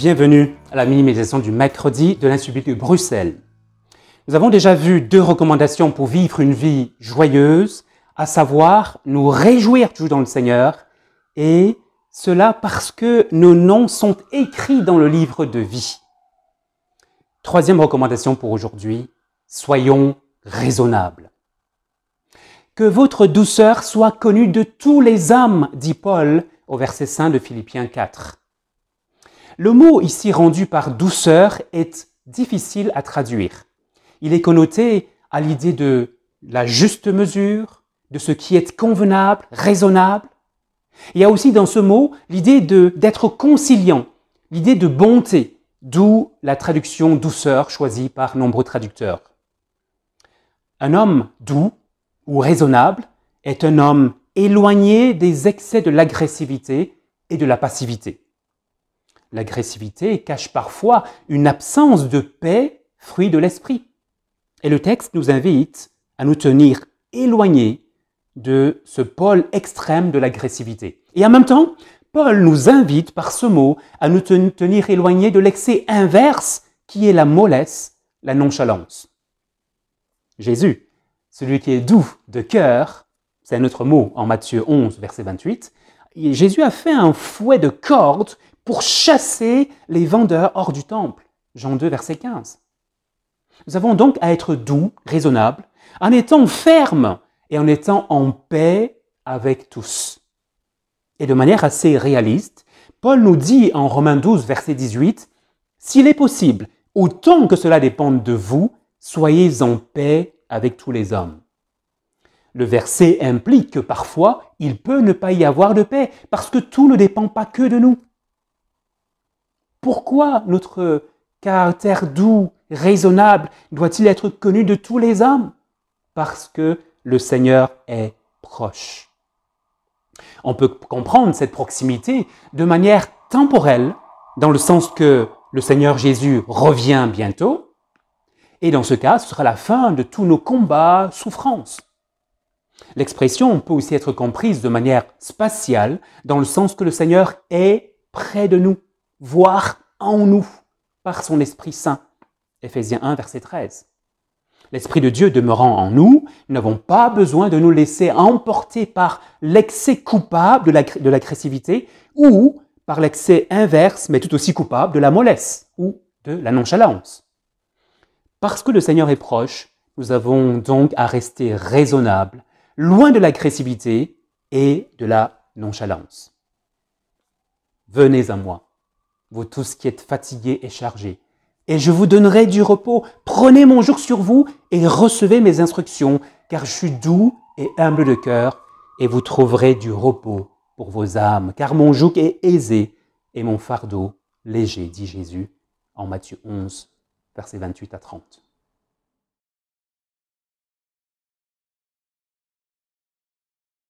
Bienvenue à la mini-méditation du mercredi de l'Institut biblique de Bruxelles. Nous avons déjà vu 2 recommandations pour vivre une vie joyeuse, à savoir nous réjouir toujours dans le Seigneur, et cela parce que nos noms sont écrits dans le livre de vie. 3e recommandation pour aujourd'hui, soyons raisonnables. Que votre douceur soit connue de tous les hommes, dit Paul au verset 5 de Philippiens 4. Le mot ici rendu par douceur est difficile à traduire. Il est connoté à l'idée de la juste mesure, de ce qui est convenable, raisonnable. Il y a aussi dans ce mot l'idée d'être conciliant, l'idée de bonté, d'où la traduction douceur choisie par nombreux traducteurs. Un homme doux ou raisonnable est un homme éloigné des excès de l'agressivité et de la passivité. L'agressivité cache parfois une absence de paix, fruit de l'esprit. Et le texte nous invite à nous tenir éloignés de ce pôle extrême de l'agressivité. Et en même temps, Paul nous invite par ce mot à nous tenir éloignés de l'excès inverse qui est la mollesse, la nonchalance. Jésus, celui qui est doux de cœur, c'est un autre mot en Matthieu 11, verset 28, Jésus a fait un fouet de cordes pour chasser les vendeurs hors du temple. Jean 2, verset 15. Nous avons donc à être doux, raisonnables, en étant fermes et en étant en paix avec tous. Et de manière assez réaliste, Paul nous dit en Romains 12, verset 18, « S'il est possible, autant que cela dépende de vous, soyez en paix avec tous les hommes. » Le verset implique que parfois, il peut ne pas y avoir de paix, parce que tout ne dépend pas que de nous. Pourquoi notre caractère doux, raisonnable, doit-il être connu de tous les hommes? Parce que le Seigneur est proche. On peut comprendre cette proximité de manière temporelle, dans le sens que le Seigneur Jésus revient bientôt, et dans ce cas, ce sera la fin de tous nos combats, souffrances. L'expression peut aussi être comprise de manière spatiale, dans le sens que le Seigneur est près de nous, voire en nous, par son Esprit Saint. Éphésiens 1, verset 13. L'Esprit de Dieu demeurant en nous, nous n'avons pas besoin de nous laisser emporter par l'excès coupable de l'agressivité ou par l'excès inverse, mais tout aussi coupable, de la mollesse ou de la nonchalance. Parce que le Seigneur est proche, nous avons donc à rester raisonnables, loin de l'agressivité et de la nonchalance. Venez à moi, vous tous qui êtes fatigués et chargés, et je vous donnerai du repos. Prenez mon joug sur vous et recevez mes instructions, car je suis doux et humble de cœur, et vous trouverez du repos pour vos âmes, car mon joug est aisé et mon fardeau léger, dit Jésus en Matthieu 11, versets 28 à 30.